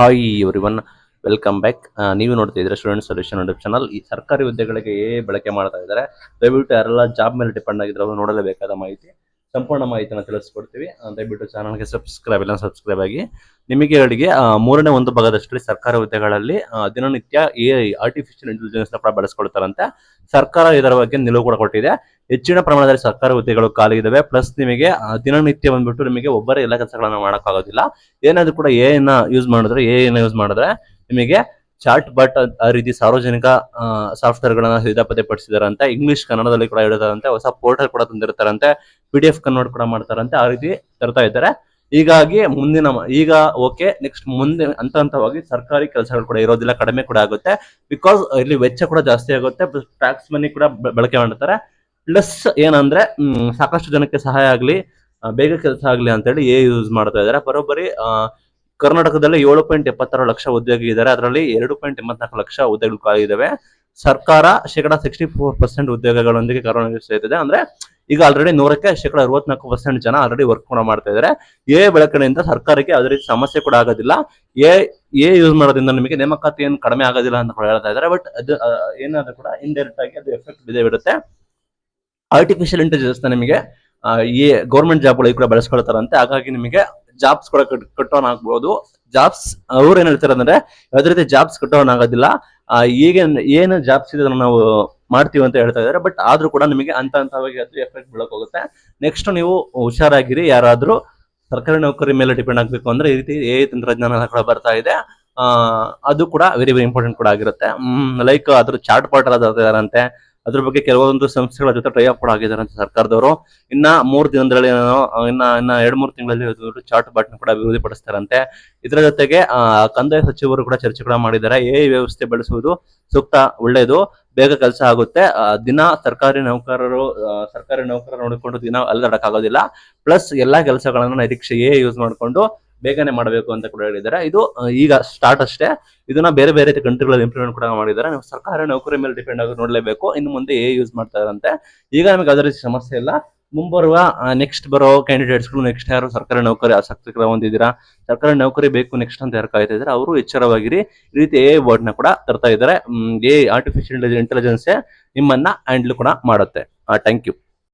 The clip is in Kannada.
Hi everyone, welcome back. ನೀವು ನೋಡ್ತಾ ಇದ್ರೆ ಸ್ಟೂಡೆಂಟ್ ಸೊಲ್ಯೂಷನ್ ಯೂಟ್ಯೂಬ್ ಚಾನಲ್. ಈ ಸರ್ಕಾರಿ ಹುದ್ದೆಗಳಿಗೆ ಬಳಕೆ ಮಾಡ್ತಾ ಇದ್ದಾರೆ. ದಯವಿಟ್ಟು ಯಾರೆಲ್ಲ ಜಾಬ್ ಮೇಲೆ ಡಿಪೆಂಡ್ ಆಗಿದ್ರೆ ಅವರು ನೋಡಲೇಬೇಕಾದ ಮಾಹಿತಿ, ಸಂಪೂರ್ಣ ಮಾಹಿತಿಯನ್ನು ತಿಳಿಸ್ಕೊಡ್ತೀವಿ. ದಯವಿಟ್ಟು ಚಾನಲ್ಗೆ ಸಬ್ಸ್ಕ್ರೈಬ್ ಆಗಿ. ನಿಮಗೆ ಅಡಿಗೆ ಮೂರನೇ ಒಂದು ಭಾಗದಷ್ಟರಲ್ಲಿ ಸರ್ಕಾರಿ ಹುದ್ದೆಗಳಲ್ಲಿ ದಿನನಿತ್ಯ AI ಆರ್ಟಿಫಿಷಿಯಲ್ ಇಂಟೆಲಿಜೆನ್ಸ್ ಕೂಡ ಬಳಸ್ಕೊಳ್ತಾರಂತೆ. ಸರ್ಕಾರ ಇದರ ಬಗ್ಗೆ ನಿಲುವು ಕೂಡ ಕೊಟ್ಟಿದೆ. ಹೆಚ್ಚಿನ ಪ್ರಮಾಣದಲ್ಲಿ ಸರ್ಕಾರಿ ಹುದ್ದೆಗಳು ಖಾಲಿ ಇದಾವೆ. ಪ್ಲಸ್ ನಿಮಗೆ ದಿನನಿತ್ಯ ಬಂದ್ಬಿಟ್ಟು ನಿಮಗೆ ಒಬ್ಬರೇ ಎಲ್ಲ ಕೆಲಸಗಳನ್ನ ಮಾಡೋಕ್ಕಾಗೋದಿಲ್ಲ. ಏನಾದ್ರು ಕೂಡ ಯೂಸ್ ಮಾಡಿದ್ರೆ ನಿಮಗೆ ಚಾಟ್ ಬಾಟ್ ಆ ರೀತಿ ಸಾರ್ವಜನಿಕ ಸಾಫ್ಟ್ವೇರ್ ಗಳನ್ನ ಸಿದ್ಧಪಡಿಸಿದಾರಂತೆ. ಇಂಗ್ಲಿಷ್ ಕನ್ನಡದಲ್ಲಿ ಕೂಡ ಹೇಳಿದಾರಂತೆ. ಹೊಸ ಪೋರ್ಟಲ್ ಕೂಡ ತಂದಿರ್ತಾರಂತೆ. PDF ಕನ್ವರ್ಟ್ ಕೂಡ ಮಾಡ್ತಾರಂತೆ. ಆ ರೀತಿ ತರ್ತಾ ಇದ್ದಾರೆ. ಹೀಗಾಗಿ ಈಗ ಓಕೆ, ನೆಕ್ಸ್ಟ್ ಮುಂದೆ ಹಂತವಾಗಿ ಸರ್ಕಾರಿ ಕೆಲಸಗಳು ಕೂಡ ಇರೋದಿಲ್ಲ, ಕಡಿಮೆ ಕೂಡ ಆಗುತ್ತೆ. ಬಿಕಾಸ್ ಇಲ್ಲಿ ವೆಚ್ಚ ಕೂಡ ಜಾಸ್ತಿ ಆಗುತ್ತೆ. ಟ್ಯಾಕ್ಸ್ ಮನಿ ಕೂಡ ಬಳಕೆ ಮಾಡ್ತಾರೆ. ಪ್ಲಸ್ ಏನಂದ್ರೆ ಸಾಕಷ್ಟು ಜನಕ್ಕೆ ಸಹಾಯ ಆಗ್ಲಿ, ಬೇಗ ಕೆಲಸ ಆಗ್ಲಿ ಅಂತೇಳಿ ಯೂಸ್ ಮಾಡ್ತಾ ಇದ್ದಾರೆ. ಬರೋಬ್ಬರಿ ಕರ್ನಾಟಕದಲ್ಲಿ 7.76 ಲಕ್ಷ ಉದ್ಯೋಗಿ ಇದ್ದಾರೆ. ಅದರಲ್ಲಿ 2.84 ಲಕ್ಷ ಹುದ್ದೆಗಳು ಖಾಲಿ ಇದಾವೆ. ಸರ್ಕಾರ ಶೇಕಡ 64% ಉದ್ಯೋಗಗಳೊಂದಿಗೆ ಕಾರ್ಯನಿರ್ವಹಿಸುತ್ತಿದೆ. ಅಂದ್ರೆ ಈಗ ಆಲ್ರೆಡಿ 100ಕ್ಕೆ ಶೇಕಡ 64% ಜನ ಆಲ್ರೆಡಿ ವರ್ಕ್ ಕೂಡ ಮಾಡ್ತಾ ಇದ್ದಾರೆ. ಬಳಕೆಯಿಂದ ಸರ್ಕಾರಕ್ಕೆ ಅದೇ ರೀತಿ ಸಮಸ್ಯೆ ಕೂಡ ಆಗೋದಿಲ್ಲ. ಯೂಸ್ ಮಾಡೋದ್ರಿಂದ ನಿಮಗೆ ನೇಮಕಾತಿ ಏನು ಕಡಿಮೆ ಆಗೋದಿಲ್ಲ ಅಂತ ಕೂಡ ಹೇಳ್ತಾ ಇದ್ದಾರೆ. ಬಟ್ ಅದು ಏನಾದ್ರೂ ಕೂಡ ಇಂಡೈರೆಕ್ಟ್ ಆಗಿ ಅದು ಎಫೆಕ್ಟ್ ಬಿಡುತ್ತೆ. ಆರ್ಟಿಫಿಷಿಯಲ್ ಇಂಟೆಲಿಜೆನ್ಸ್ ನಿಮಗೆ ಗೌರ್ಮೆಂಟ್ ಜಾಬ್ಗಳಿಗೆ ಕೂಡ ಬಳಸ್ಕೊಳ್ತಾರಂತೆ. ಹಾಗಾಗಿ ನಿಮಗೆ ಜಾಬ್ಸ್ ಕೂಡ ಕಟ್ಟೋನ್ ಆಗ್ಬಹುದು. ಜಾಬ್ಸ್ ಅವ್ರು ಏನ್ ಹೇಳ್ತಾರೆ ಅಂದ್ರೆ ಯಾವುದೇ ರೀತಿ ಜಾಬ್ಸ್ ಕಟ್ಟೋನ್ ಆಗೋದಿಲ್ಲ. ಈಗ ಏನು ಜಾಬ್ಸ್ ಇದೆ ನಾವು ಮಾಡ್ತೀವಿ ಅಂತ ಹೇಳ್ತಾ ಇದ್ದಾರೆ. ಬಟ್ ಆದ್ರೂ ಕೂಡ ನಿಮಗೆ ಹಂತವಾಗಿ ಅದು ಎಫೆಕ್ಟ್ ಬೀಳಕ್ ಹೋಗುತ್ತೆ. ನೆಕ್ಸ್ಟ್ ನೀವು ಹುಷಾರಾಗಿರಿ. ಯಾರಾದ್ರೂ ಸರ್ಕಾರಿ ನೌಕರಿ ಮೇಲೆ ಡಿಪೆಂಡ್ ಆಗ್ಬೇಕು ಅಂದ್ರೆ ಈ ರೀತಿ AI ತಂತ್ರಜ್ಞಾನ ಕೂಡ ಬರ್ತಾ ಇದೆ. ಅದು ಕೂಡ ವೆರಿ ಇಂಪಾರ್ಟೆಂಟ್ ಕೂಡ ಆಗಿರುತ್ತೆ. ಲೈಕ್ ಅದ್ರ ಚಾಟ್ ಪಾಟ್ ಇದಾರಂತೆ. ಅದ್ರ ಬಗ್ಗೆ ಕೆಲವೊಂದು ಸಂಸ್ಥೆಗಳ ಜೊತೆ ಟೈ ಅಪ್ ಕೂಡ ಆಗಿದ್ದಾರೆ ಅಂತ ಸರ್ಕಾರದವರು. ಇನ್ನ 3 ದಿನದಲ್ಲಿ ಇನ್ನ 2-3 ತಿಂಗಳಲ್ಲಿ ಚಾಟ್ ಬಾಟ್ ಕೂಡ ಅಭಿವೃದ್ಧಿಪಡಿಸ್ತಾರಂತೆ. ಇದರ ಜೊತೆಗೆ ಕಂದಾಯ ಸಚಿವರು ಕೂಡ ಚರ್ಚೆ ಕೂಡ ಮಾಡಿದ್ದಾರೆ. AI ವ್ಯವಸ್ಥೆ ಬಳಸುವುದು ಸೂಕ್ತ, ಒಳ್ಳೆಯದು, ಬೇಗ ಕೆಲಸ ಆಗುತ್ತೆ. ದಿನ ಸರ್ಕಾರಿ ನೌಕರರು ನೋಡಿಕೊಂಡು ದಿನ ಅಲ್ದಾಡಕ್ಕಾಗೋದಿಲ್ಲ. ಪ್ಲಸ್ ಎಲ್ಲಾ ಕೆಲಸಗಳನ್ನ ನಿರೀಕ್ಷೆ AI ಯೂಸ್ ಮಾಡಿಕೊಂಡು ಬೇಗನೆ ಮಾಡಬೇಕು ಅಂತ ಕೂಡ ಹೇಳಿದ್ದಾರೆ. ಇದು ಈಗ ಸ್ಟಾರ್ಟ್ ಅಷ್ಟೇ. ಇದನ್ನ ಬೇರೆ ಬೇರೆ ಕಂಟ್ರಿಗಳಲ್ಲಿ ಇಂಪ್ಲಿಮೆಂಟ್ ಕೂಡ ಮಾಡಿದ್ದಾರೆ. ನಾವು ಸರ್ಕಾರಿ ನೌಕರಿ ಮೇಲೆ ಡಿಪೆಂಡ್ ಆಗಿ ನೋಡ್ಲೇಬೇಕು. ಇನ್ನು ಮುಂದೆ ಯೂಸ್ ಮಾಡ್ತಾ ಇದಾರಂತೆ. ಈಗ ನಮಗೆ ಅದರ ಸಮಸ್ಯೆ ಇಲ್ಲ. ಮುಂಬರುವ ನೆಕ್ಸ್ಟ್ ಬರೋ ಕ್ಯಾಂಡಿಡೇಟ್ಸ್ಗಳು ನೆಕ್ಸ್ಟ್ ಯಾರು ಸರ್ಕಾರಿ ನೌಕರಿ ಆಸಕ್ತಿ ಹೊಂದಿದ್ದೀರಾ, ಸರ್ಕಾರಿ ನೌಕರಿ ಬೇಕು ನೆಕ್ಸ್ಟ್ ಅಂತ ಯಾರು ಕಾಯ್ತಾ ಇದ್ದಾರೆ, ಅವರು ಎಚ್ಚರವಾಗಿರಿ. ಈ ರೀತಿ AI ಬೋರ್ಡ್ ನ ಕೂಡ ತರ್ತಾ ಇದ್ದಾರೆ. AI ಆರ್ಟಿಫಿಷಿಯಲ್ ಇಂಟೆಲಿಜೆನ್ಸ್ ನಿಮ್ಮನ್ನ ಹ್ಯಾಂಡಲ್ ಕೂಡ ಮಾಡುತ್ತೆ. Thank you.